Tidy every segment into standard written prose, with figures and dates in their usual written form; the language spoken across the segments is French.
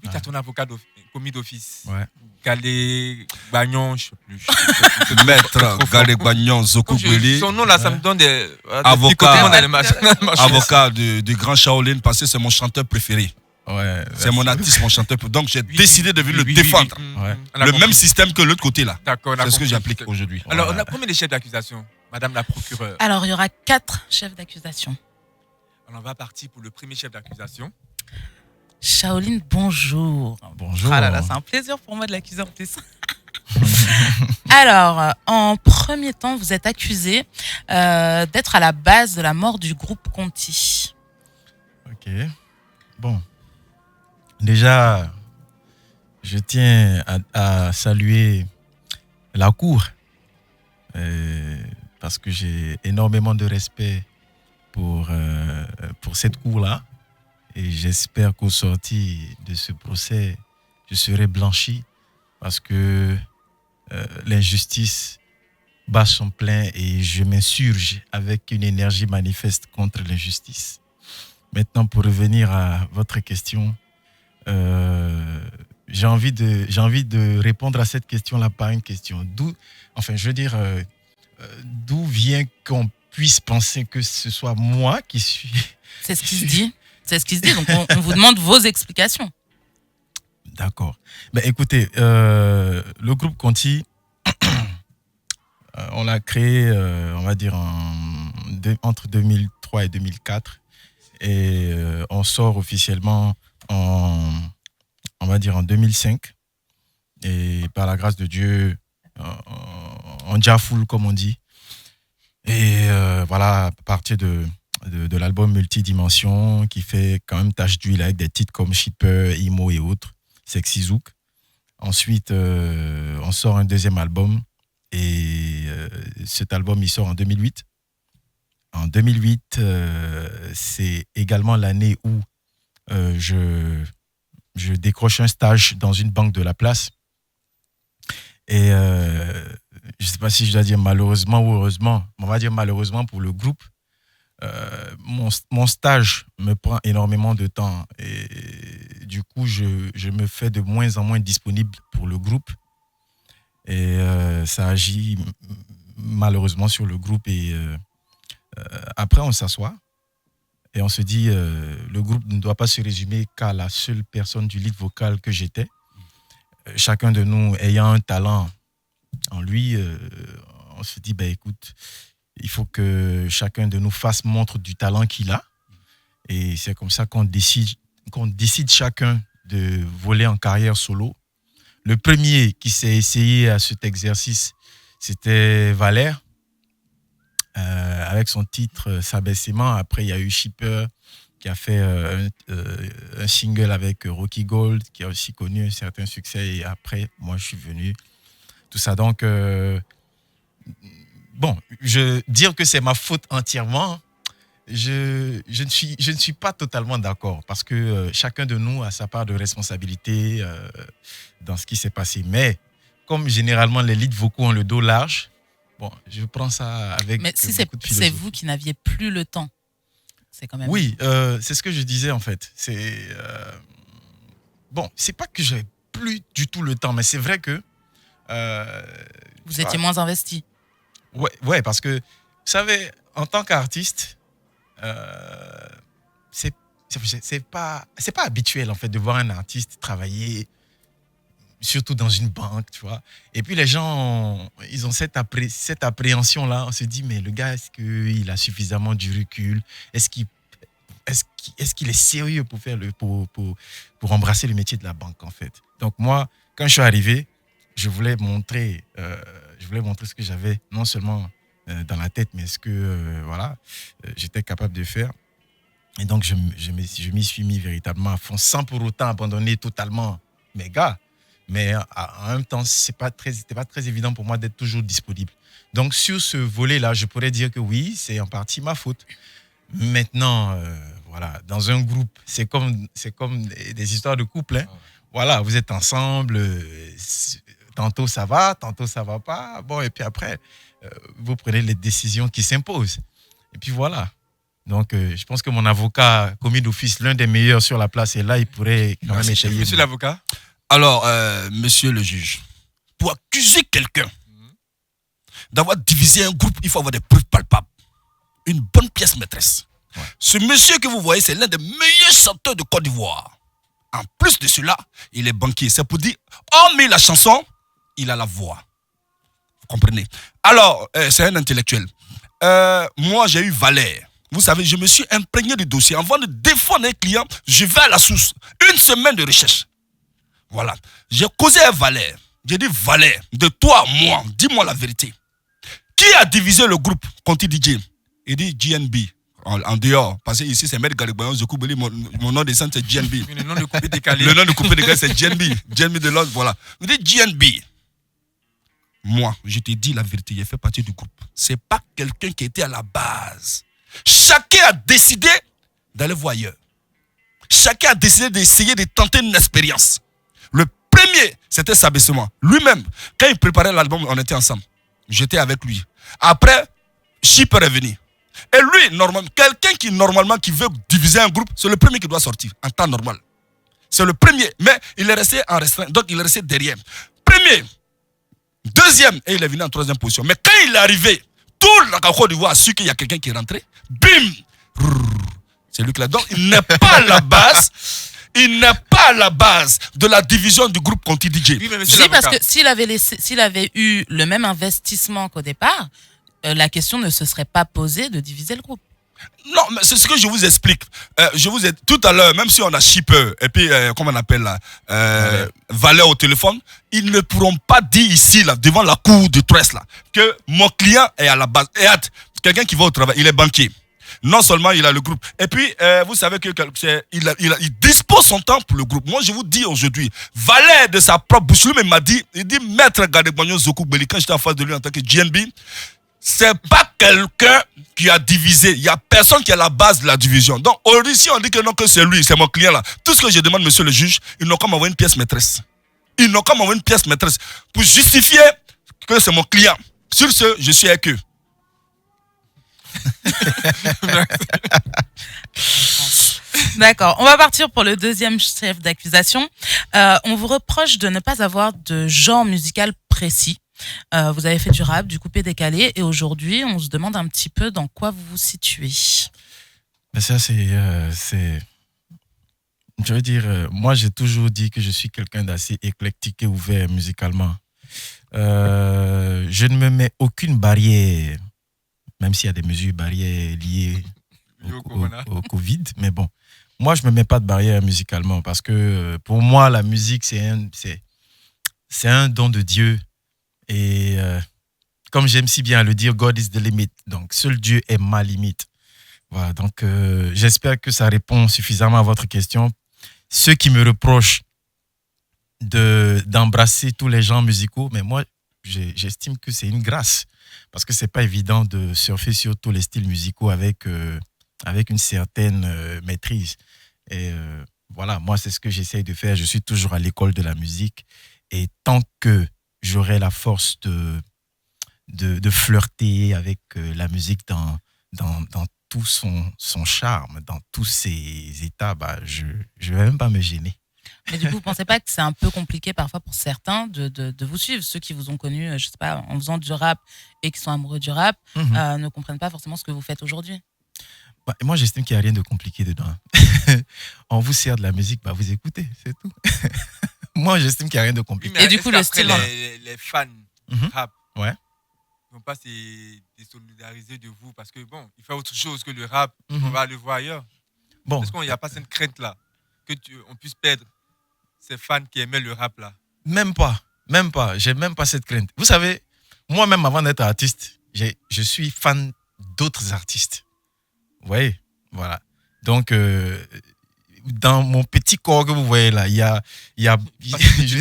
puis tu as ton avocat commis d'office. Ouais. Galé Bagnon, je sais plus. Maître Galé Bagnon Zokougbeli. Son nom là, ça me donne des avocat, dans les matchs. avocat de Grand Shaolin, parce que c'est mon chanteur préféré. Ouais, c'est mon artiste, mon chanteur. Donc j'ai décidé de venir le défendre. Ouais. Le même système que l'autre côté là. D'accord. C'est ce que j'applique aujourd'hui. Alors, on a combien de chefs d'accusation, Madame la procureure? Alors, il y aura 4 chefs d'accusation. Alors, on va partir pour le premier chef d'accusation. Shaolin, bonjour. Bonjour. Ah là là, c'est un plaisir pour moi de l'accuser en plus. Alors, en premier temps, vous êtes accusé d'être à la base de la mort du groupe Conti. Ok. Bon. Déjà, je tiens à saluer la cour parce que j'ai énormément de respect pour cette cour-là. Et j'espère qu'au sorti de ce procès, je serai blanchi parce que l'injustice bat son plein et je m'insurge avec une énergie manifeste contre l'injustice. Maintenant, pour revenir à votre question, j'ai envie de répondre à cette question-là par une question. D'où vient qu'on puisse penser que ce soit moi qui suis... C'est ce qui se dit. C'est ce qui se dit. Donc, on vous demande vos explications. D'accord. Ben, écoutez, le groupe Conti, on l'a créé, on va dire, entre 2003 et 2004. Et on sort officiellement on va dire en 2005. Et par la grâce de Dieu, on jafoule comme on dit. Et voilà, à partir de l'album Multidimension qui fait quand même tache d'huile avec des titres comme Shipper, Imo et autres, Sexy Zouk. Ensuite, on sort un deuxième album et cet album il sort en 2008. En 2008, c'est également l'année où je décroche un stage dans une banque de la place. Et je ne sais pas si je dois dire malheureusement ou heureusement, on va dire malheureusement pour le groupe. Mon stage me prend énormément de temps et du coup, je me fais de moins en moins disponible pour le groupe. Et ça agit malheureusement sur le groupe et... après, on s'assoit et on se dit le groupe ne doit pas se résumer qu'à la seule personne du lead vocal que j'étais. Chacun de nous ayant un talent en lui, on se dit, écoute, il faut que chacun de nous fasse montre du talent qu'il a. Et c'est comme ça qu'on décide chacun de voler en carrière solo. Le premier qui s'est essayé à cet exercice, c'était Valère. Avec son titre S'abaissement. Après, il y a eu Shipper qui a fait un single avec Rocky Gold qui a aussi connu un certain succès. Et après, moi, je suis venu. Tout ça. Donc, dire que c'est ma faute entièrement, je ne suis pas totalement d'accord parce que chacun de nous a sa part de responsabilité dans ce qui s'est passé. Mais comme généralement les leads vocaux ont le dos large, bon, je prends ça avec mais si beaucoup de philosophie. C'est vous qui n'aviez plus le temps, c'est quand même... Oui, c'est ce que je disais en fait. C'est c'est pas que j'avais plus du tout le temps, mais c'est vrai que vous étiez moins investi. Ouais, parce que vous savez, en tant qu'artiste, c'est pas habituel en fait de voir un artiste travailler. Surtout dans une banque, tu vois. Et puis les gens, ils ont cette appréhension-là. On se dit, mais le gars, est-ce qu'il a suffisamment du recul? Est-ce qu'il est sérieux pour pour embrasser le métier de la banque, en fait? Donc moi, quand je suis arrivé, je voulais montrer ce que j'avais, non seulement dans la tête, mais ce que j'étais capable de faire. Et donc, je m'y suis mis véritablement à fond, sans pour autant abandonner totalement mes gars. Mais en même temps, c'était pas très évident pour moi d'être toujours disponible. Donc, sur ce volet-là, je pourrais dire que oui, c'est en partie ma faute. Maintenant, dans un groupe, c'est comme des histoires de couple. Hein. Voilà, vous êtes ensemble, tantôt ça va pas. Bon, et puis après, vous prenez les décisions qui s'imposent. Et puis voilà. Donc, je pense que mon avocat commis d'office, l'un des meilleurs sur la place, est là, il pourrait quand même étayer. Monsieur l'avocat. Alors, monsieur le juge, pour accuser quelqu'un d'avoir divisé un groupe, il faut avoir des preuves palpables. Une bonne pièce maîtresse. Ouais. Ce monsieur que vous voyez, c'est l'un des meilleurs chanteurs de Côte d'Ivoire. En plus de cela, il est banquier. C'est pour dire, hormis la chanson, il a la voix. Vous comprenez? Alors, c'est un intellectuel. Moi, j'ai eu Valère. Vous savez, je me suis imprégné du dossier. Avant de défendre un client, je vais à la source. Une semaine de recherche. Voilà. J'ai causé à Valère. J'ai dit, Valère, de toi à moi, dis-moi la vérité. Qui a divisé le groupe Conti DJ? Il dit GNB. En dehors. Parce que ici, c'est Maître Garigbayon Zokoubeli. Mon nom de scène, c'est GNB. Le nom de coupé décalé. Le nom de coupé décalé, c'est GNB. GNB de l'autre, voilà. Il dit GNB. Moi, je te dis la vérité, j'ai fait partie du groupe. C'est pas quelqu'un qui était à la base. Chacun a décidé d'aller voir ailleurs. Chacun a décidé d'essayer de tenter une expérience. Le premier, c'était Sabessement. Lui-même, quand il préparait l'album, on était ensemble. J'étais avec lui. Après, Chip est revenu. Et lui, quelqu'un qui veut diviser un groupe, c'est le premier qui doit sortir en temps normal. C'est le premier. Mais il est resté en restreint. Donc, il est resté derrière. Premier. Deuxième. Et il est venu en troisième position. Mais quand il est arrivé, tout la Côte d'Ivoire a su qu'il y a quelqu'un qui est rentré. Bim. C'est lui qui l'a. Donc, il n'est pas à la base. Il n'est pas à la base de la division du groupe Conti DJ. Oui, mais Si, parce que s'il avait eu le même investissement qu'au départ, la question ne se serait pas posée de diviser le groupe. Non, mais c'est ce que je vous explique. Je vous ai tout à l'heure, même si on a Shipper et puis comment on appelle là, Valère au téléphone, ils ne pourront pas dire ici là, devant la cour de presse là, que mon client est à la base. Et quelqu'un qui va au travail, il est banquier. Non seulement il a le groupe, et puis vous savez que il dispose son temps pour le groupe. Moi je vous dis aujourd'hui, Valère de sa propre bouche, lui-même m'a dit, il dit Maître Garigbayon Zokoubeli, quand j'étais en face de lui en tant que GNB, c'est pas quelqu'un qui a divisé. Il n'y a personne qui est à la base de la division. Donc, ici, on dit que non, que c'est lui, c'est mon client là. Tout ce que je demande, monsieur le juge, ils n'ont qu'à m'envoyer une pièce maîtresse. Ils n'ont qu'à m'envoyer une pièce maîtresse pour justifier que c'est mon client. Sur ce, je suis avec eux. D'accord. On va partir pour le deuxième chef d'accusation. On vous reproche de ne pas avoir de genre musical précis. Vous avez fait du rap, du coupé décalé, et aujourd'hui, on se demande un petit peu dans quoi vous vous situez. Mais ça, c'est... Je veux dire, moi, j'ai toujours dit que je suis quelqu'un d'assez éclectique et ouvert musicalement. Je ne me mets aucune barrière, même s'il y a des mesures barrières liées au Covid, mais bon, moi, je ne me mets pas de barrière musicalement parce que pour moi, la musique, c'est un don de Dieu. Et comme j'aime si bien le dire, God is the limit. Donc, seul Dieu est ma limite. Voilà, donc j'espère que ça répond suffisamment à votre question. Ceux qui me reprochent d'embrasser tous les genres musicaux, mais moi, j'estime que c'est une grâce. Parce que c'est pas évident de surfer sur tous les styles musicaux avec une certaine maîtrise. Et voilà, moi, c'est ce que j'essaye de faire. Je suis toujours à l'école de la musique. Et tant que j'aurai la force de flirter avec la musique dans tout son charme, dans tous ses états, bah, je ne vais même pas me gêner. Mais du coup, vous ne pensez pas que c'est un peu compliqué parfois pour certains de vous suivre? Ceux qui vous ont connu, je sais pas, en faisant du rap et qui sont amoureux du rap, ne comprennent pas forcément ce que vous faites aujourd'hui. Bah, moi, j'estime qu'il n'y a rien de compliqué dedans. On vous sert de la musique, bah, vous écoutez, c'est tout. Moi, j'estime qu'il n'y a rien de compliqué. Oui, Et du coup, le style... Les fans rap ouais. ne vont pas se désolidariser de vous parce que, bon, il fait autre chose que le rap. On va le voir ailleurs. Bon. Est-ce qu'il n'y a pas cette crainte-là qu'on puisse perdre ces fans qui aimaient le rap-là? Même pas. J'ai même pas cette crainte. Vous savez, moi-même, avant d'être artiste, je suis fan d'autres artistes. Vous voyez? Voilà. Donc, dans mon petit corps que vous voyez là, il y a je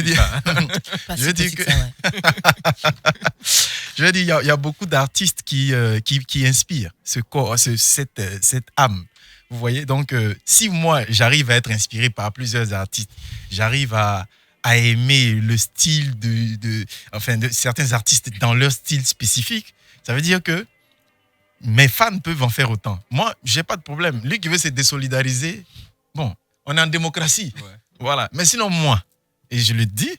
veux dire, il y a beaucoup d'artistes qui inspirent ce corps, cette âme. Vous voyez? Donc, si moi, j'arrive à être inspiré par plusieurs artistes, j'arrive à aimer le style de certains artistes dans leur style spécifique, ça veut dire que mes fans peuvent en faire autant. Moi, j'ai pas de problème. Lui qui veut se désolidariser, bon, on est en démocratie. Ouais. Voilà. Mais sinon, moi, et je le dis,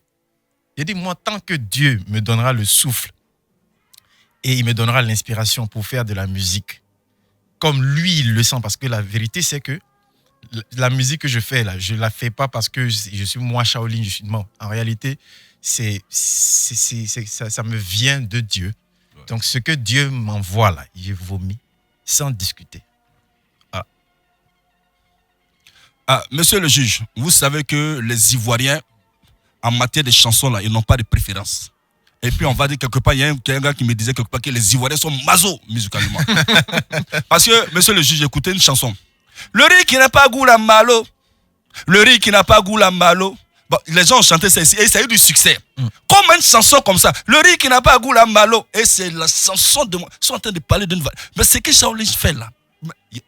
moi, tant que Dieu me donnera le souffle et il me donnera l'inspiration pour faire de la musique, comme lui, il le sent, parce que la vérité, c'est que la musique que je fais, là, je ne la fais pas parce que je suis moi, Shaolin. Non. En réalité, ça me vient de Dieu. Ouais. Donc, ce que Dieu m'envoie, là, j'ai vomi sans discuter. Ah, monsieur le juge, vous savez que les Ivoiriens, en matière de chansons, là, ils n'ont pas de préférence. Et puis, on va dire quelque part, il y a un gars qui me disait quelque part que les Ivoiriens sont maso musicalement. Parce que, monsieur le juge, écoutez une chanson. Le riz qui n'a pas goût la malo. Le riz qui n'a pas goût la malo. Bon, les gens ont chanté ça ici et ça a eu du succès. Comme une chanson comme ça. Le riz qui n'a pas goût la malo. Et c'est la chanson de moi. Ils sont en train de parler d'une... Mais c'est que Shaolin fait là.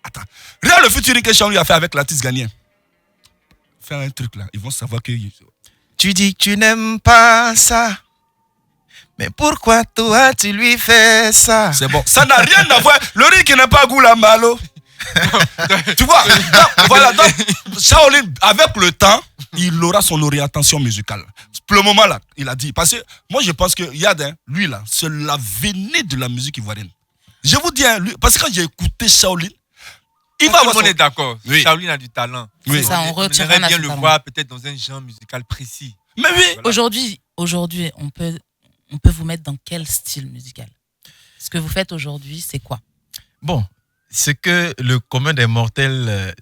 Attends. Regarde le featuring que Shaolin a fait avec l'artiste ghanéen. Faire un truc là. Ils vont savoir que... Tu dis que tu n'aimes pas ça. Mais pourquoi toi tu lui fais ça? C'est bon. Ça n'a rien à voir. Le riz qui n'a pas goût la malo. Tu vois, voilà, donc Shaolin, avec le temps, il aura son orientation musicale. Pour le moment là, il a dit, parce que moi je pense que Yad, lui là, c'est l'avenir de la musique ivoirienne. Je vous dis, lui, parce que quand j'ai écouté Shaolin, il va Tout le monde est d'accord. Oui. Shaolin a du talent. Oui. C'est ça, on On retire aimerait rien à bien ce le talent. voir peut-être dans un genre musical précis. Mais oui, Voilà. Aujourd'hui, on peut vous mettre dans quel style musical? Ce que vous faites aujourd'hui, c'est quoi? Bon, ce que le commun des mortels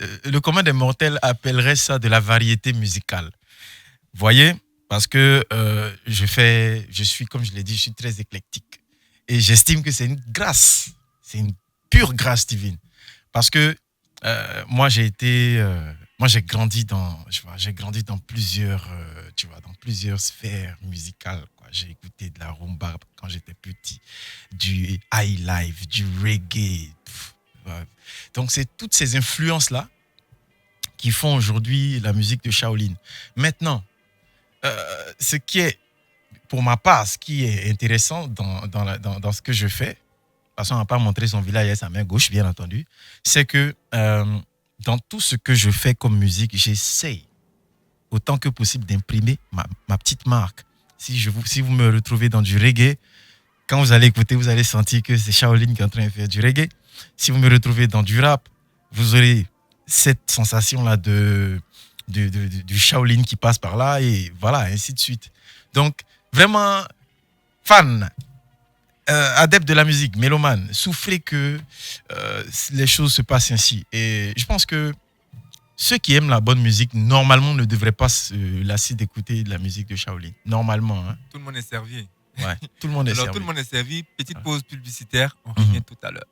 appellerait ça de la variété musicale. Voyez, parce que je suis, comme je l'ai dit, je suis très éclectique. Et j'estime que c'est une grâce, c'est une pure grâce divine. Parce que moi, j'ai grandi dans plusieurs, dans plusieurs sphères musicales, quoi. J'ai écouté de la rumba quand j'étais petit, du high life, du reggae. Donc, c'est toutes ces influences-là qui font aujourd'hui la musique de Shaolin. Maintenant, ce qui est, pour ma part, ce qui est intéressant dans ce que je fais, de toute façon, on n'a pas montré son village et sa main gauche, bien entendu, c'est que dans tout ce que je fais comme musique, j'essaye autant que possible d'imprimer ma petite marque. Si vous me retrouvez dans du reggae, quand vous allez écouter, vous allez sentir que c'est Shaolin qui est en train de faire du reggae. Si vous me retrouvez dans du rap, vous aurez cette sensation-là du Shaolin qui passe par là et voilà, ainsi de suite. Donc, vraiment, fan, adepte de la musique, mélomane, souffrez que les choses se passent ainsi. Et je pense que ceux qui aiment la bonne musique, normalement, ne devraient pas se lasser d'écouter de la musique de Shaolin. Normalement. Hein. Tout le monde est servi. Ouais, tout le monde est Alors, servi. tout le monde est servi. Petite pause publicitaire. On revient tout à l'heure.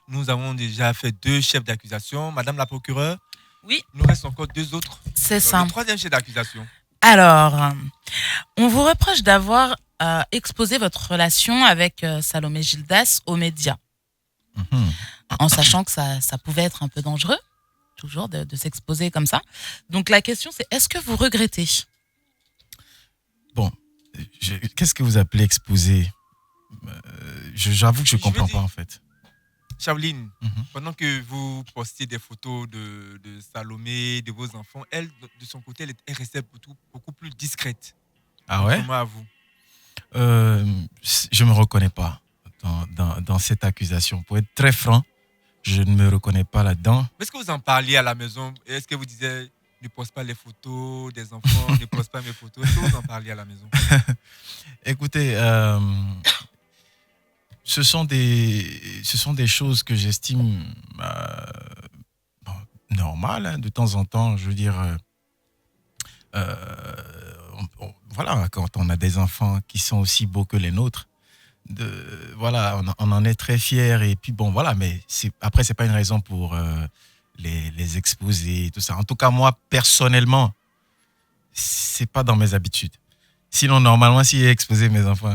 Nous avons déjà fait 2 chefs d'accusation. Madame la procureure, Oui, il nous reste encore 2 autres. c'est Alors, ça. le 3e chef d'accusation. Alors, on vous reproche d'avoir exposé votre relation avec Salomé Gildas aux médias, Mhm. en sachant que ça pouvait être un peu dangereux, toujours, de s'exposer comme ça. Donc la question, c'est est-ce que vous regrettez? Bon, qu'est-ce que vous appelez exposer? J'avoue que je ne Je comprends veux dire- pas, en fait. Shaolin, Mhm. pendant que vous postiez des photos de Salomé, de vos enfants, elle, de son côté, elle restait beaucoup plus discrète. Ah ouais? Comment à vous? Je ne me reconnais pas dans cette accusation. Pour être très franc, je ne me reconnais pas là-dedans. Est-ce que vous en parliez à la maison? Est-ce que vous disiez ne poste pas les photos des enfants, ne poste pas mes photos? Est-ce que vous en parliez à la maison? Écoutez, ce sont des choses que j'estime normales. Hein, de temps en temps, je veux dire, voilà, quand on a des enfants qui sont aussi beaux que les nôtres, voilà, on en est très fiers. Et puis bon, voilà, mais après, c'est pas une raison pour les exposer et tout ça. En tout cas, moi, personnellement, c'est pas dans mes habitudes. Sinon, normalement, si j'ai exposé mes enfants.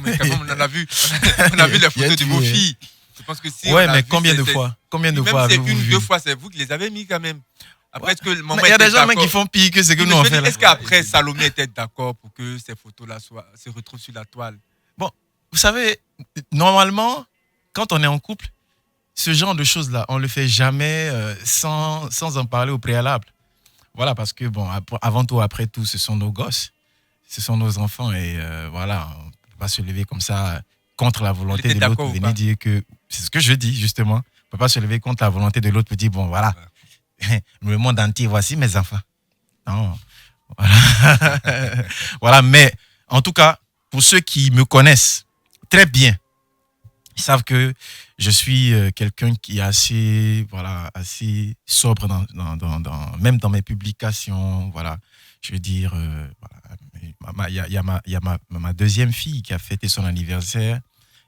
Mais quand même, on en a vu. On a vu les Il y a photos de vos du- filles. Je pense que si. Ouais, on a mais vu, combien de c'est- fois? Combien de Même fois si c'est avez-vous une, vu? 2 fois, c'est vous qui les avez mis quand même. Après, est-ce que le moment Il y a des était gens même d'accord? qui font pire que ce que Oui, nous mais on je veux fait dire, là. est-ce qu'après, Salomé était d'accord pour que ces photos-là se retrouvent sur la toile? Vous savez, normalement, quand on est en couple, ce genre de choses-là, on ne le fait jamais sans en parler au préalable. Voilà, parce que, bon, avant tout, après tout, ce sont nos gosses, ce sont nos enfants, et voilà, on ne peut pas se lever comme ça contre la volonté de l'autre, venir dire que, c'est ce que je dis, justement, on ne peut pas se lever contre la volonté de l'autre pour dire, bon, voilà, le monde entier, voici mes enfants. Non, voilà. Voilà, mais en tout cas, pour ceux qui me connaissent très bien, ils savent que je suis quelqu'un qui est assez, voilà, assez sobre, même dans mes publications. Voilà. Je veux dire, voilà, il y a ma deuxième fille qui a fêté son anniversaire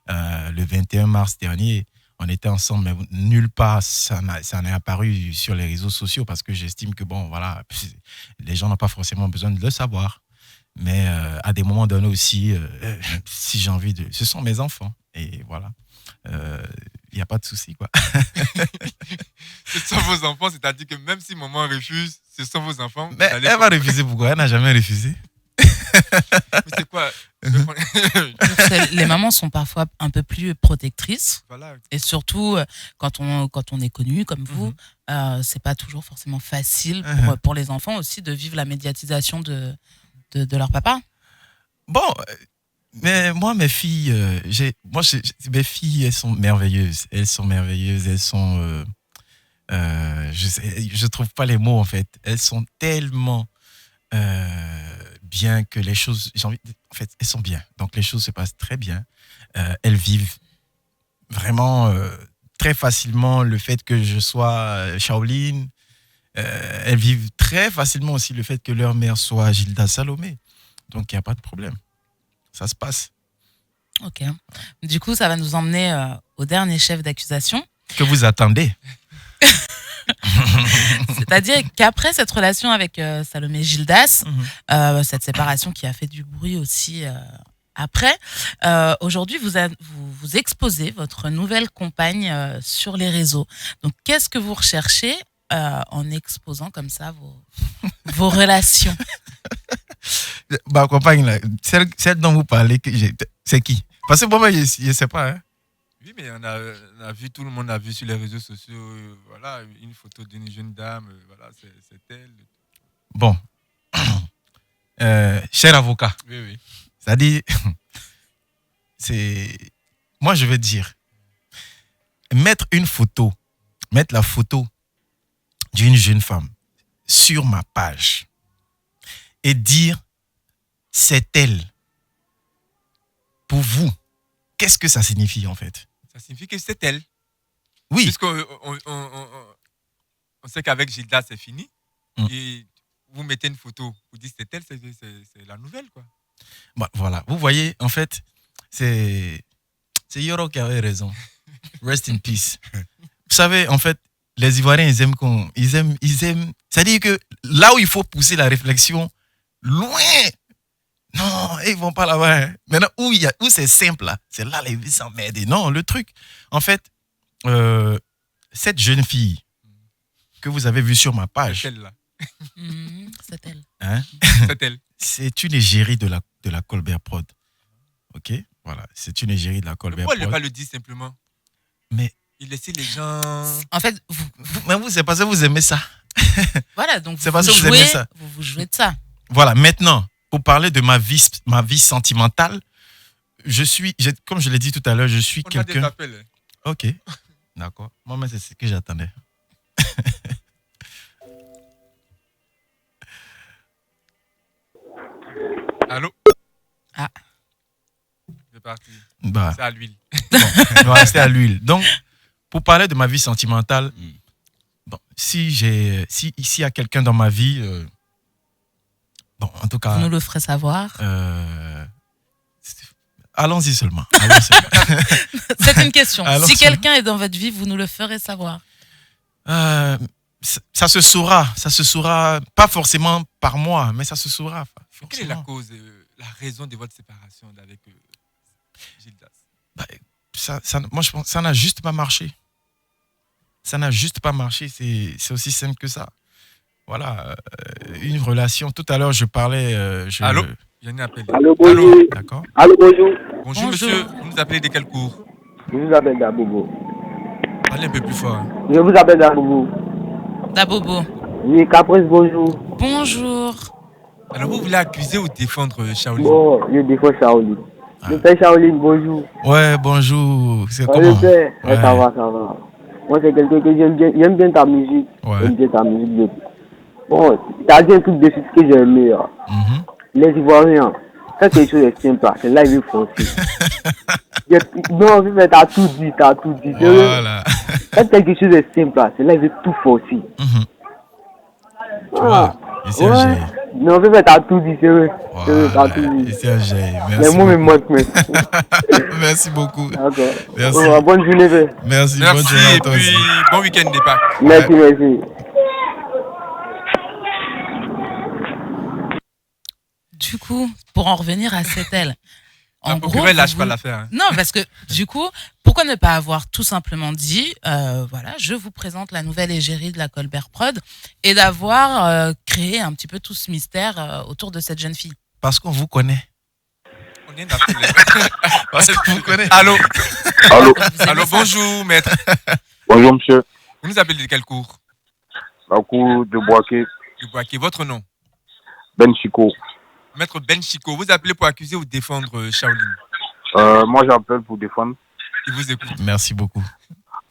le 21 mars dernier. On était ensemble, mais nulle part ça n'est apparu sur les réseaux sociaux parce que j'estime que, bon, voilà, les gens n'ont pas forcément besoin de le savoir. Mais à des moments donnés aussi, si j'ai envie de... Ce sont mes enfants. Et voilà. Il n'y a pas de souci, quoi. Ce sont vos enfants, c'est-à-dire que même si maman refuse, ce sont vos enfants. Mais elle va refuser pourquoi? Elle n'a jamais refusé. Mais c'est quoi? Les mamans sont parfois un peu plus protectrices. Voilà. Et surtout, quand on est connu comme vous, c'est pas toujours forcément facile pour les enfants aussi de vivre la médiatisation de leur papa. Bon, mais moi, mes filles, mes filles, elles sont merveilleuses. Elles sont merveilleuses. Elles sont, je trouve pas les mots en fait. Elles sont tellement bien que les choses, en fait, elles sont bien. Donc les choses se passent très bien. Elles vivent vraiment très facilement le fait que je sois Shaolin. Elles vivent très facilement aussi le fait que leur mère soit Gilda Salomé. Donc, il n'y a pas de problème. Ça se passe. Ok. Du coup, ça va nous emmener au dernier chef d'accusation. Que vous attendez. C'est-à-dire qu'après cette relation avec Salomé Gildas, cette séparation qui a fait du bruit aussi après, aujourd'hui, vous exposez votre nouvelle compagne sur les réseaux. Donc, qu'est-ce que vous recherchez en exposant comme ça vos relations? Ma compagne, là, celle dont vous parlez, c'est qui? Parce que moi, je ne sais pas. Hein. Oui, mais on a vu, tout le monde a vu sur les réseaux sociaux, voilà, une photo d'une jeune dame, voilà, c'est elle. Bon. Cher avocat. Oui. C'est-à-dire, moi, je veux dire, mettre la photo d'une jeune femme sur ma page et dire c'est elle. Pour vous, qu'est-ce que ça signifie en fait? Ça signifie que c'est elle. Oui. Puisqu'on sait qu'avec Gilda, c'est fini. Et vous mettez une photo, vous dites c'est elle, c'est la nouvelle, quoi. Bah, voilà, vous voyez, en fait, c'est Yoro qui avait raison. Rest in peace. Vous savez, en fait, les Ivoiriens, ils aiment. C'est-à-dire que là où il faut pousser la réflexion, loin, non, ils vont pas là-bas. Hein. Maintenant, où c'est simple, là, c'est là les vies s'emmerdent. Non, le truc, en fait, cette jeune fille que vous avez vue sur ma page. C'est elle, là. C'est elle. Hein? C'est elle. C'est une égérie de la Colbert Prod. Ok? Voilà, c'est une égérie de la Colbert Prod. Pourquoi Prod. ne pas le dire simplement? Mais. Il laisse les gens. En fait, vous, c'est parce que vous aimez ça. Voilà, donc c'est parce que vous aimez ça. Vous jouez de ça. Voilà, maintenant, pour parler de ma vie sentimentale, comme je l'ai dit tout à l'heure, je suis quelqu'un. On a des appels. Ok, d'accord. Moi, c'est ce que j'attendais. Allô? Ah. C'est parti. Bah, c'est à l'huile. Bon, c'est à l'huile. Donc, pour parler de ma vie sentimentale, bon, s'il y a quelqu'un dans ma vie, bon, en tout cas. Vous nous le ferez savoir. Allons-y seulement. C'est une question. Si quelqu'un quelqu'un est dans votre vie, vous nous le ferez savoir. Ça se saura, pas forcément par moi, mais ça se saura. Quelle est la cause, la raison de votre séparation avec Gildas? Bah, moi, je pense que ça n'a juste pas marché. Ça n'a juste pas marché, c'est aussi simple que ça. Voilà, une relation. Tout à l'heure, je parlais... Allô? Il y a un appel. Allô, bonjour. Allô, d'accord. Allô, bonjour. Bonjour, monsieur. Vous nous appelez de quel cours? Je vous appelle d'Abobo. Parlez un peu plus fort. Je vous appelle Dabobo. Dabobo. Oui, Caprice, bonjour. Bonjour. Alors, vous voulez accuser ou défendre Shaolin? Bon, je défends Shaolin. Ah. Le père Shaolin, bonjour. Ouais, bonjour. C'est Oh, comment? le père, Ouais. ça va, ça va. Moi, c'est quelqu'un que j'aime bien ta musique. Ouais. J'aime bien ta musique. Bon, t'as dit un truc de suite que j'ai aimé. Mhm. Les Ivoiriens, ça quelque chose de simple, c'est là il veut foncer. Non, mais t'as tout dit, Voilà. Quand quelque chose de simple, c'est là il veut tout forcer. Mhm. Tu vois, ici un G. Non, mais t'as tout dit, c'est vrai. C'est vrai, t'as Voilà, tout dit. ici un G. Les Merci mots me beaucoup. manquent, mais. Merci beaucoup. D'accord. Merci. Bonne journée, père. Merci, bonne Merci journée à et toi puis aussi. bon week-end des Pâques. Merci, merci. Du coup, pour en revenir à Setel. La En gros, procureur lâche vous pas voulez- l'affaire. Hein. Non, parce que du coup, pourquoi ne pas avoir tout simplement dit, voilà, je vous présente la nouvelle égérie de la Colbert Prod et d'avoir créé un petit peu tout ce mystère autour de cette jeune fille. Parce qu'on vous connaît. On est dans le problème. Parce qu'on vous connaît. Allô, Allô, Vous aimez allô, ça? bonjour, maître. bonjour monsieur. Vous nous appelez de quel cours? La cour de Boaké, Du Boaké. Votre nom? Ben Chico. Maître Ben Chico. Vous appelez pour accuser ou défendre Shaolin? Moi j'appelle pour défendre. Il vous écoute. Merci beaucoup.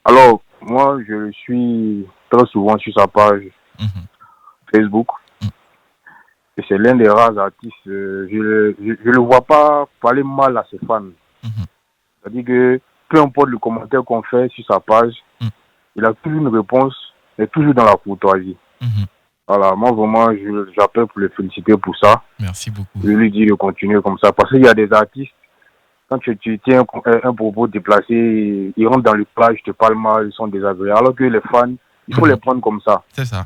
Alors, moi je suis très souvent sur sa page Mhm. Facebook. Mm. Et c'est l'un des rares artistes. Je le vois pas parler mal à ses fans. Mhm. C'est-à-dire que peu importe le commentaire qu'on fait sur sa page, Mm. il a toujours une réponse, et toujours dans la courtoisie. Mhm. Voilà, moi vraiment j'appelle pour le féliciter pour ça. Merci beaucoup. Je lui dis de continuer comme ça. Parce qu'il y a des artistes, quand tu tiens un propos déplacé, ils rentrent dans le plat, je te parle mal, ils sont désagréables. Alors que les fans, il faut les prendre comme ça. C'est ça.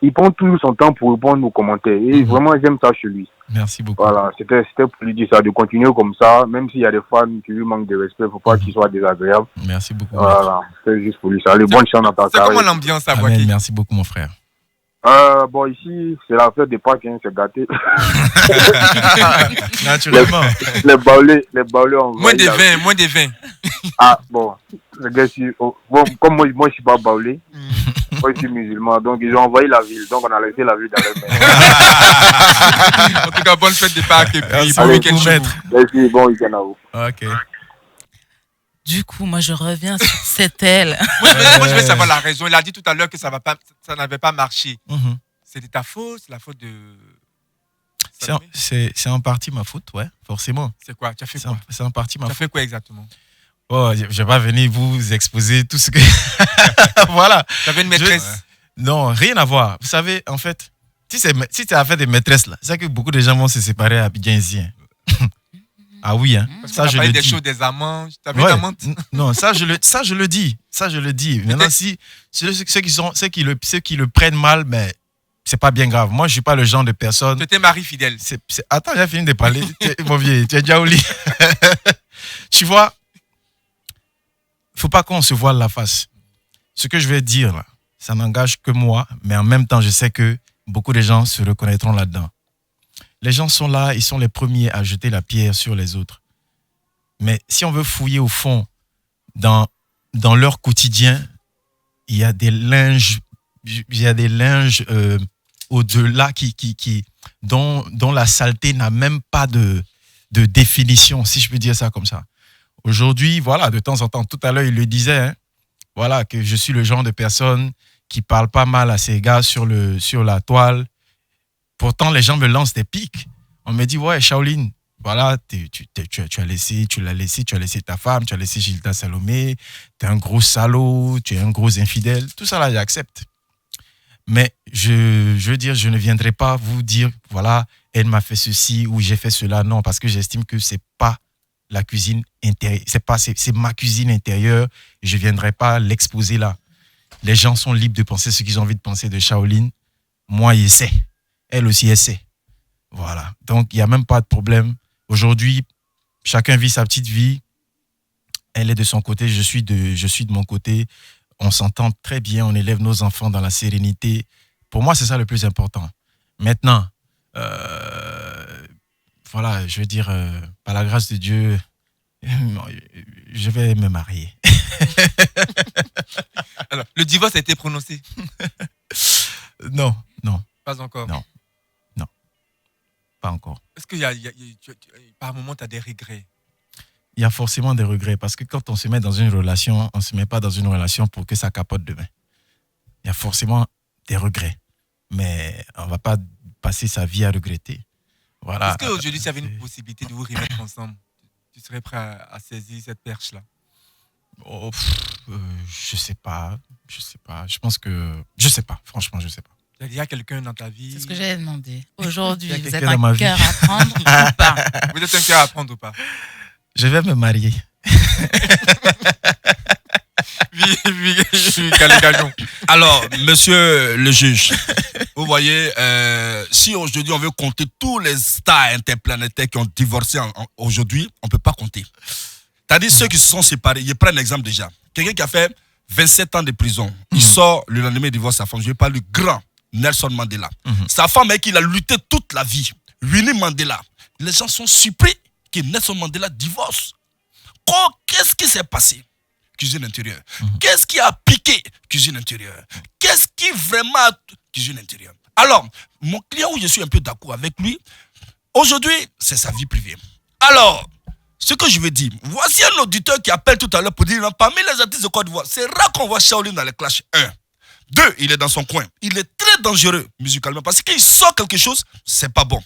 Il prend toujours son temps pour répondre aux commentaires. Et vraiment, j'aime ça chez lui. Merci beaucoup. Voilà, c'était pour lui dire ça, de continuer comme ça. Même s'il y a des fans qui lui manquent de respect, il ne faut pas qu'ils soient désagréables. Merci beaucoup. Voilà, c'est juste pour lui ça. Allez, bonne chance dans ta C'est comment carrière. l'ambiance à Amen. Boaké? Merci beaucoup, mon frère. Bon, ici, c'est la fête des Pâques, hein, c'est gâté. Naturellement. les baulés, on Moins va de y 20, moins de 20. Ah, bon, les gars, bon, comme moi, je suis pas baoulé, moi, je suis musulman, donc ils ont envahi la ville, donc on a laissé la ville dans les mains. En tout cas, bonne fête des Pâques et puis Merci bon week-end beaucoup, chez vous. maître. Merci, bon week-end à vous. Ok. Du coup, moi, je reviens sur Setel. Moi, je veux savoir la raison. Il a dit tout à l'heure que ça n'avait pas marché. Mhm. C'était ta faute, c'est la faute de. C'est en partie ma faute, ouais, forcément. C'est quoi? Tu as fait quoi? C'est en partie ma Tu as faute. fait quoi exactement? Oh, je vais pas venir vous exposer tout ce que. Voilà. Tu avais une maîtresse. Non, rien à voir. Vous savez, en fait, si tu as affaire des maîtresses, là, c'est que beaucoup de gens vont se séparer à Abidjan ici. Hein. Ah oui, hein. Parce que Ça, tu as je parlé le des dis. choses des amants. Tu avais Ouais. une amante. Non, ça je le dis. Ça je le dis. Maintenant, si ceux qui le prennent mal, mais c'est pas bien grave. Moi, je suis pas le genre de personne. Tu étais mari fidèle. Attends, j'ai fini de parler. Mon vieux, tu es déjà au lit. Tu vois, faut pas qu'on se voile la face. Ce que je vais dire là, ça n'engage que moi, mais en même temps, je sais que beaucoup de gens se reconnaîtront là-dedans. Les gens sont là, ils sont les premiers à jeter la pierre sur les autres. Mais si on veut fouiller au fond dans leur quotidien, il y a des linges, au-delà dont la saleté n'a même pas de définition, si je peux dire ça comme ça. Aujourd'hui, voilà, de temps en temps, tout à l'heure, il le disait, hein, voilà, que je suis le genre de personne qui parle pas mal à ces gars sur la toile. Pourtant, les gens me lancent des pics. On me dit, ouais, Shaolin, voilà, tu l'as laissé ta femme, tu as laissé Gilda Salomé, tu es un gros salaud, tu es un gros infidèle. Tout ça, là, j'accepte. Mais je veux dire, je ne viendrai pas vous dire, voilà, elle m'a fait ceci ou j'ai fait cela. Non, parce que j'estime que c'est pas la cuisine intérieure, c'est ma cuisine intérieure. Je ne viendrai pas l'exposer là. Les gens sont libres de penser ce qu'ils ont envie de penser de Shaolin. Moi, il sait. Elle aussi, elle sait. Voilà. Donc, il n'y a même pas de problème. Aujourd'hui, chacun vit sa petite vie. Elle est de son côté, je suis de mon côté. On s'entend très bien, on élève nos enfants dans la sérénité. Pour moi, c'est ça le plus important. Maintenant, voilà, je veux dire, par la grâce de Dieu, je vais me marier. Alors, le divorce a été prononcé? Non, Pas encore. Non. Pas encore. Est-ce qu'il par moment, tu as des regrets? Il y a forcément des regrets parce que quand on se met dans une relation, on ne se met pas dans une relation pour que ça capote demain. Il y a forcément des regrets. Mais on ne va pas passer sa vie à regretter. Voilà. Est-ce qu'aujourd'hui, si tu avais une possibilité de vous remettre ensemble, tu serais prêt à saisir cette perche-là? Je sais pas. Je pense que... Je sais pas. Franchement, je sais pas. Il y a quelqu'un dans ta vie? C'est ce que j'allais demander. Aujourd'hui, Il y a vous êtes quelqu'un dans ma un vie. cœur à prendre ou pas? Vous êtes un cœur à prendre ou pas? Je vais me marier. Oui, Galégajon. Alors, monsieur le juge, vous voyez, si aujourd'hui on veut compter tous les stars interplanétaires qui ont divorcé aujourd'hui, on ne peut pas compter. C'est-à-dire ceux qui se sont séparés. Je prends un exemple déjà. Quelqu'un qui a fait 27 ans de prison, il sort le lendemain, il divorce sa femme. Je parle du grand Nelson Mandela. Sa femme avec qui il a lutté toute la vie, Winnie Mandela. Les gens sont surpris que Nelson Mandela divorce. Qu'est-ce qui s'est passé? Cuisine intérieure. Qu'est-ce qui a piqué? Cuisine intérieure. Qu'est-ce qui vraiment a... Cuisine intérieure. Alors, mon client où je suis un peu d'accord avec lui, aujourd'hui, c'est sa vie privée. Alors, ce que je veux dire, voici un auditeur qui appelle tout à l'heure pour dire, parmi les artistes de Côte d'Ivoire, c'est rare qu'on voit Shaolin dans les clashs. 1. 2, il est dans son coin. Il est très dangereux musicalement parce qu'il sort quelque chose, c'est pas bon.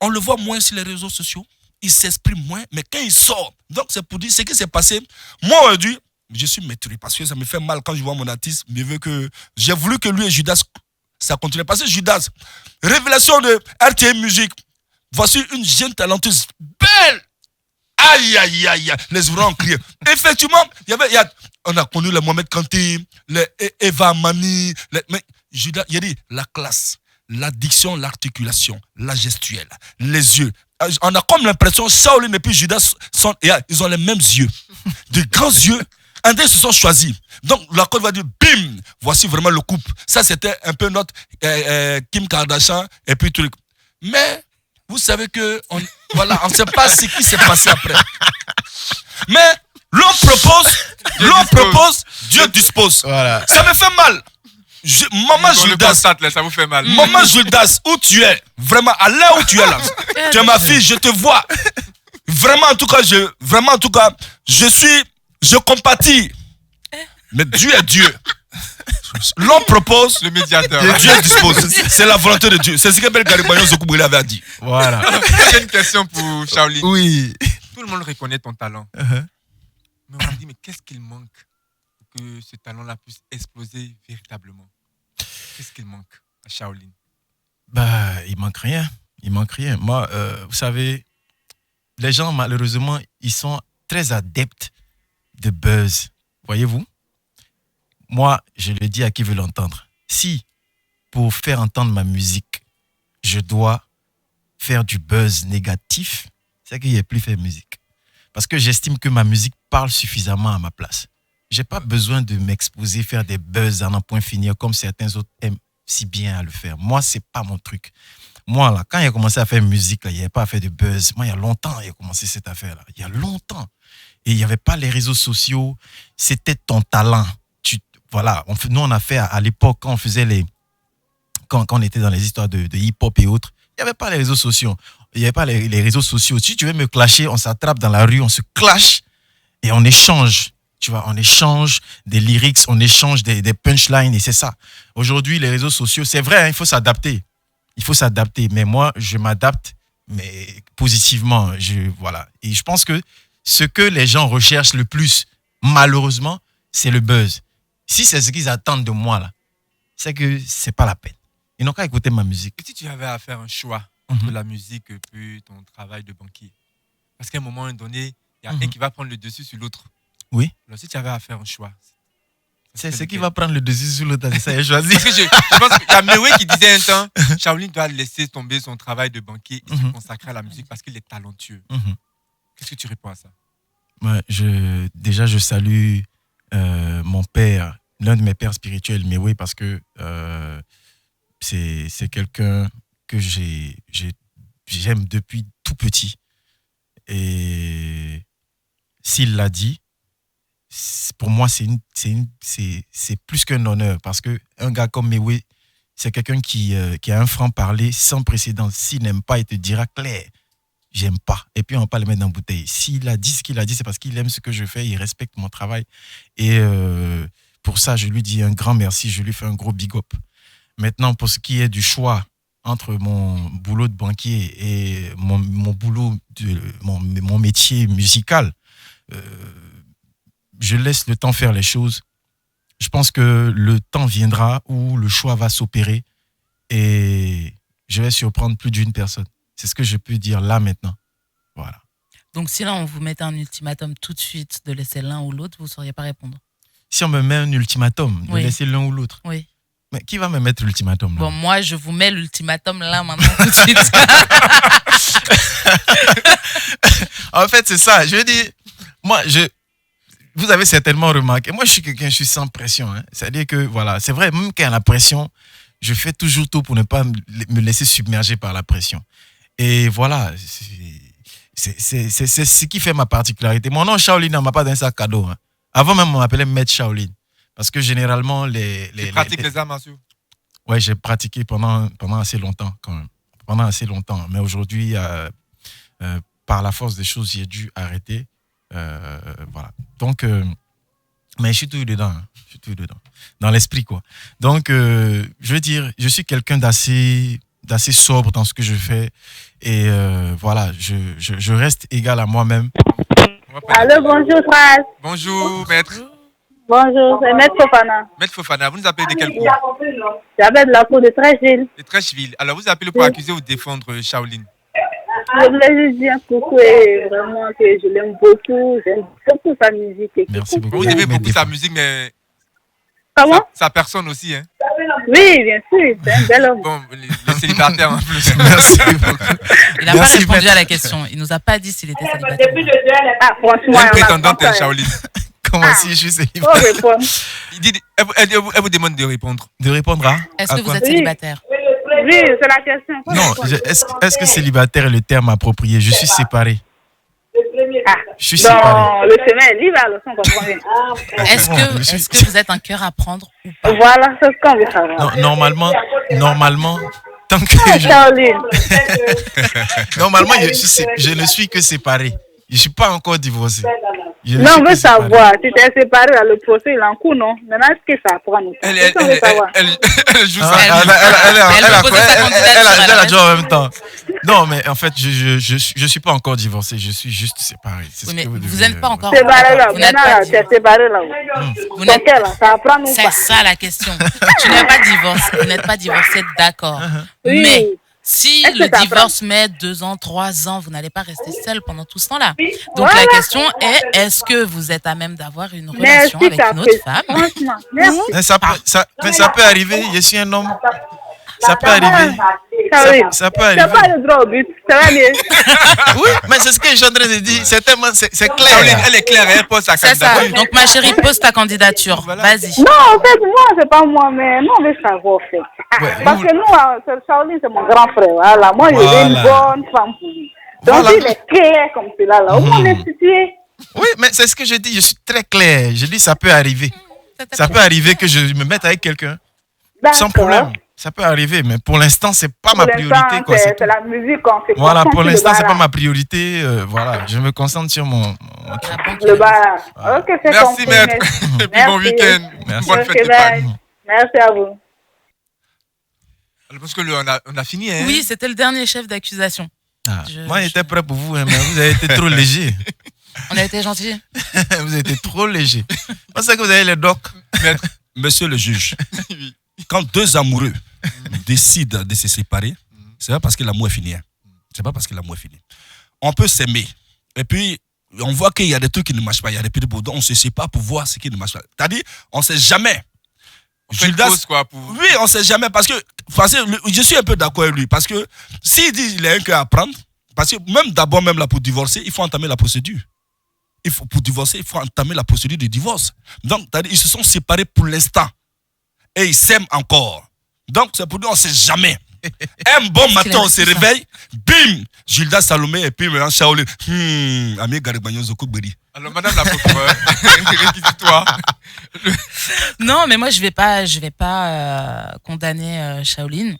On le voit moins sur les réseaux sociaux. Il s'exprime moins, mais quand il sort, donc c'est pour dire ce qui s'est passé. Moi, aujourd'hui, je suis maîtrisé parce que ça me fait mal quand je vois mon artiste. Mais j'ai voulu que lui et Judas, ça continue. Parce que Judas, révélation de RTM Musique, voici une jeune talenteuse belle. Aïe, aïe, aïe, aïe. Les ouvriers ont crié. Effectivement, on a connu le Mohamed Kanté, le Eva Mani, mais Judas, il a dit la classe, l'addiction, l'articulation, la gestuelle, les yeux. On a comme l'impression, Shaolin et puis Judas, ils ont les mêmes yeux. De grands yeux. Un d'eux se sont choisis. Donc, la Côte va dire, bim, voici vraiment le couple. Ça, c'était un peu notre Kim Kardashian et puis truc. Mais, vous savez que, on ne sait pas ce qui s'est passé après. Mais, l'on propose, Dieu dispose. Voilà. Ça me fait mal. Maman Judas, ça vous fait mal. Maman Judas, où tu es? Vraiment, à l'heure où tu es là. Tu es ma fille, je te vois. Vraiment, en tout cas, je compatis. Mais Dieu est Dieu. L'on propose, Le médiateur. et Dieu dispose. C'est la volonté de Dieu. C'est ce que Bel Garibanyo Zokoubouli avait dit. Voilà. J'ai une question pour Shaolin. Oui. Tout le monde reconnaît ton talent. Uh-huh. Mais on me dit, mais qu'est-ce qu'il manque pour que ce talent-là puisse exploser véritablement? Qu'est-ce qu'il manque à Shaolin? Il manque rien. Moi, vous savez, les gens, malheureusement, ils sont très adeptes de buzz. Voyez-vous? Moi, je le dis à qui veut l'entendre. Si, pour faire entendre ma musique, je dois faire du buzz négatif, c'est qu'il n'y a plus faire musique. Parce que j'estime que ma musique parle suffisamment à ma place. Je n'ai pas besoin de m'exposer, faire des buzz à un point finir comme certains autres aiment si bien à le faire. Moi, ce n'est pas mon truc. Moi, là, quand il a commencé à faire musique, là, il n'y avait pas à faire de buzz. Moi, il y a longtemps, il a commencé cette affaire-là. Il y a longtemps. Et il n'y avait pas les réseaux sociaux. C'était ton talent. Voilà, nous, on a fait à l'époque, quand on faisait quand on était dans les histoires de hip-hop et autres, il n'y avait pas les réseaux sociaux. Il n'y avait pas les réseaux sociaux. Si tu veux me clasher, on s'attrape dans la rue, on se clash et on échange. Tu vois, on échange des lyrics, on échange des punchlines et c'est ça. Aujourd'hui, les réseaux sociaux, c'est vrai, hein, il faut s'adapter. Il faut s'adapter. Mais moi, je m'adapte, mais positivement. Voilà. Et je pense que ce que les gens recherchent le plus, malheureusement, c'est le buzz. Si c'est ce qu'ils attendent de moi, là, c'est que c'est pas la peine. Ils n'ont qu'à écouter ma musique. Et si tu avais à faire un choix entre la musique et puis ton travail de banquier? Parce qu'à un moment donné, il y a un qui va prendre le dessus sur l'autre. Oui. Alors si tu avais à faire un choix, c'est ce qui va prendre le dessus sur l'autre. C'est ça, j'ai choisi. Parce que je pense qu'il y a Mewe qui disait un temps, Shaolin doit laisser tomber son travail de banquier et se consacrer à la musique parce qu'il est talentueux. Qu'est-ce que tu réponds à ça? Ouais, déjà, je salue mon père, l'un de mes pères spirituels, Mewe, parce que c'est quelqu'un que j'aime depuis tout petit. Et s'il l'a dit, pour moi, c'est plus qu'un honneur parce qu'un gars comme Mewé, c'est quelqu'un qui a un franc-parler sans précédent. S'il n'aime pas, il te dira clair, j'aime pas. Et puis, on va pas le mettre dans la bouteille. S'il a dit ce qu'il a dit, c'est parce qu'il aime ce que je fais, il respecte mon travail. Et pour ça, je lui dis un grand merci, je lui fais un gros big up. Maintenant, pour ce qui est du choix entre mon boulot de banquier et mon boulot, mon métier musical, je laisse le temps faire les choses. Je pense que le temps viendra où le choix va s'opérer et je vais surprendre plus d'une personne. C'est ce que je peux dire là maintenant. Voilà. Donc si là on vous mettait un ultimatum tout de suite de laisser l'un ou l'autre, vous ne sauriez pas répondre? Si on me met un ultimatum de laisser l'un ou l'autre, oui. Mais qui va me mettre l'ultimatum là? Bon, moi je vous mets l'ultimatum là maintenant tout de suite. En fait, c'est ça. Je dis, vous avez certainement remarqué, moi je suis sans pression. Hein. C'est-à-dire que, voilà, c'est vrai, même quand il y a la pression, je fais toujours tout pour ne pas me laisser submerger par la pression. Et voilà, c'est ce qui fait ma particularité. Mon nom Shaolin, on ne m'a pas donné ça cadeau. Hein. Avant même, on m'appelait Maître Shaolin. Parce que généralement, tu pratiques les arts martiaux? Oui, j'ai pratiqué pendant assez longtemps quand même. Pendant assez longtemps. Mais aujourd'hui, par la force des choses, j'ai dû arrêter. Voilà. Donc, mais je suis tout dedans. Hein. Je suis tout dedans. Dans l'esprit, quoi. Donc, je veux dire, je suis quelqu'un d'assez sobre dans ce que je fais. Et voilà, je reste égal à moi-même. Allô, bonjour, frère. Bonjour, maître. Bonjour, c'est Maître Fofana. Maître Fofana, vous nous appelez de quel cours? J'appelle de la cour de Trècheville. De Trècheville. Alors, vous appelez pour accuser ou défendre Shaolin? Je voulais juste dire coucou et vraiment que je l'aime beaucoup. J'aime beaucoup sa musique. Merci beaucoup. Vous aimez beaucoup sa musique, mais comment? Sa personne aussi, hein? Oui, bien sûr, c'est un bel homme. Bon, le célibataire en plus. Merci beaucoup. Il n'a pas répondu à la question. Il nous a pas dit s'il était célibataire. Ah, franchement, Même prétendante Shaolin. Comment si je suis célibataire? Faut répondre. Elle vous demande de répondre. De répondre à? Est-ce que vous êtes célibataire? Oui, c'est la question. Non, est-ce que célibataire est le terme approprié? Je suis séparé. Ah, je suis séparé. Donc, le chemin est libre, alors on comprend bien. Est-ce que vous êtes un cœur à prendre ou pas? Voilà, c'est ce qu'on veut savoir. Non, normalement, tant que normalement, je ne suis que séparé. Je ne suis pas encore divorcé. Non, on veut savoir. Tu t'es séparé, là, le procès, il est en cours, non? Maintenant, est-ce que ça prend nous? Elle joue ça. Elle a joué en même temps. Non, mais en fait, je suis pas encore divorcé. Je suis juste séparé. Oui, mais vous n'êtes pas encore séparé là. Maintenant, tu es séparé là. Vous n'êtes pas. Ça apprend nous pas. C'est ça la question. Tu n'es pas divorcé. Vous n'êtes pas divorcé, d'accord. Mais si le divorce met 2 ans, 3 ans, vous n'allez pas rester seul pendant tout ce temps-là. Donc la question est, est-ce que vous êtes à même d'avoir une relation avec une autre femme? Mais ça peut arriver, je suis un homme. Ça peut arriver. Ça peut arriver. C'est pas le droit au but. Ça va bien. Oui, mais c'est ce que je suis en train de dire. C'est clair. Elle est claire, elle pose sa candidature. C'est ça. Donc ma chérie, pose ta candidature. Vas-y. Non, en fait, moi, c'est pas moi, mais nous, on veut savoir, en fait. Parce que nous, Shaolin, c'est mon grand frère. Voilà. Moi, je veux une bonne femme pour lui. Donc, il est clair comme cela, là. Où on est situé? Oui, mais c'est ce que je dis. Je suis très clair. Je dis, ça peut arriver. Ça peut arriver que je me mette avec quelqu'un. Sans problème. Ça peut arriver, mais pour l'instant, c'est pas ma priorité. C'est la musique qu'on fait. Voilà, pour l'instant, c'est pas ma priorité. Voilà, je me concentre sur mon le bar. Ok, c'est merci, maître. Et puis bon week-end. Bonne fête de Pâques. Merci à vous. Parce que on a fini. Hein? Oui, c'était le dernier chef d'accusation. Moi, j'étais prêt pour vous, hein, mais vous avez été trop léger. On a été gentils. Vous avez été trop léger. Parce que vous avez les docs. Monsieur le juge, quand 2 amoureux décident de se séparer, c'est pas parce que l'amour est fini. C'est pas parce que l'amour est fini. On peut s'aimer. Et puis, on voit qu'il y a des trucs qui ne marchent pas. Il y a des petits bouts. On se sépare pour voir ce qui ne marche pas. C'est-à-dire, on ne sait jamais. Oui, on ne sait jamais. Parce que je suis un peu d'accord avec lui. Parce que s'il dit qu'il a un cœur à prendre, parce que même d'abord, même là, pour divorcer, il faut entamer la procédure. Pour divorcer, il faut entamer la procédure de divorce. Donc, ils se sont séparés pour l'instant. Et ils s'aiment encore. Donc, c'est pour nous, on ne sait jamais. Un bon matin, on se ça. réveille, bim, Gilda Salomé et puis maintenant Shaolin. Ami Garibagnon Zokoberi. Alors, madame la procureure, réquisitoire. Non, mais moi, je vais pas condamner Shaolin.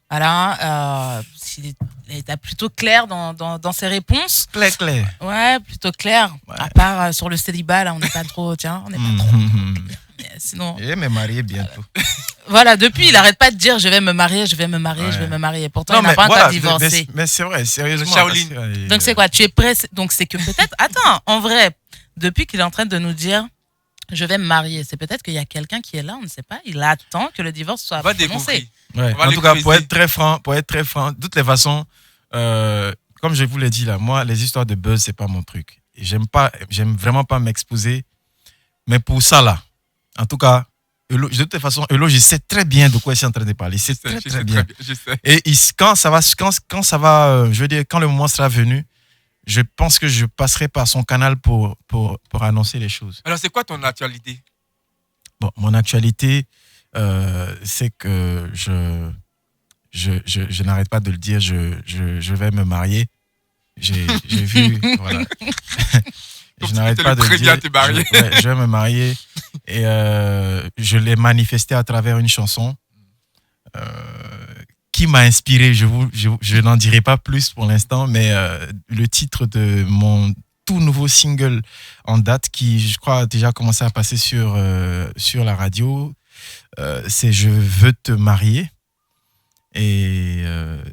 Voilà. Il était plutôt clair dans ses réponses. Clair. Ouais, plutôt clair. Ouais. À part sur le célibat, là, on n'est pas trop. Tiens, on n'est pas trop. Mais sinon. Je vais me marier bientôt. Voilà, depuis, il n'arrête pas de dire je vais me marier. Ouais. Pourtant, il n'a pas encore divorcé. Mais c'est vrai, sérieusement. Shaolin. parce que, Donc, c'est quoi? Tu es prêt? Donc, c'est que peut-être. Attends, en vrai, depuis qu'il est en train de nous dire je vais me marier, c'est peut-être qu'il y a quelqu'un qui est là, on ne sait pas. Il attend que le divorce soit On va prononcé. découvrir. Ouais. On va En tout cas, les pour creuser. être très franc, de toutes les façons, comme je vous l'ai dit là, moi, les histoires de buzz, c'est pas mon truc. Et j'aime vraiment pas m'exposer. Mais pour ça là, en tout cas, de toute façon, Elo, je sais très bien de quoi il est en train de parler. C'est Je très, sais très bien. je sais. Et quand ça va, je veux dire, quand le moment sera venu, je pense que je passerai par son canal pour annoncer les choses. Alors, c'est quoi ton actualité? Bon, mon actualité, c'est que je n'arrête pas de le dire, je vais me marier. J'ai vu, voilà. Je n'arrête pas de le dire. Je vais me marier et je l'ai manifesté à travers une chanson qui m'a inspiré. Je n'en dirai pas plus pour l'instant, mais le titre de mon tout nouveau single en date qui, je crois, a déjà commencé à passer sur la radio, c'est Je veux te marier. Et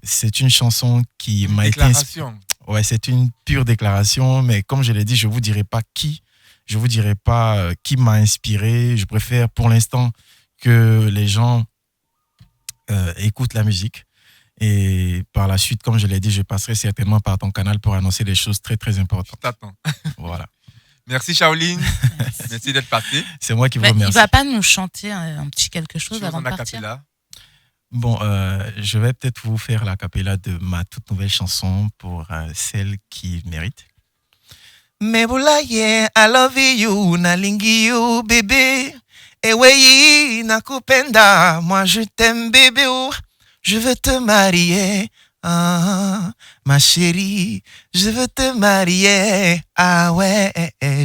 c'est une chanson qui m'a été inspirée. Ouais, c'est une pure déclaration, mais comme je l'ai dit, je ne vous dirai pas qui. Je ne vous dirai pas qui m'a inspiré. Je préfère pour l'instant que les gens écoutent la musique. Et par la suite, comme je l'ai dit, je passerai certainement par ton canal pour annoncer des choses très, très importantes. Je t'attends. Voilà. Merci, Shaolin. Merci d'être passé. C'est moi qui vous Il remercie. va pas nous chanter un petit quelque chose avant de partir? Acapella. Bon, je vais peut-être vous faire l'acapella de ma toute nouvelle chanson pour celle qui mérite. Mebulaye, I love you, nalingi you, bébé. Eweyi, nakupenda, moi je t'aime, bébé. Je veux te marier, ah, ma chérie. Je veux te marier, ah ouais,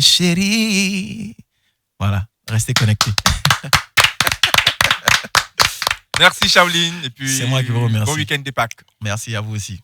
chérie. Voilà, restez connectés. Merci, Shaolin. Et puis, C'est moi qui vous remercie. bon week-end des Pâques. Merci à vous aussi.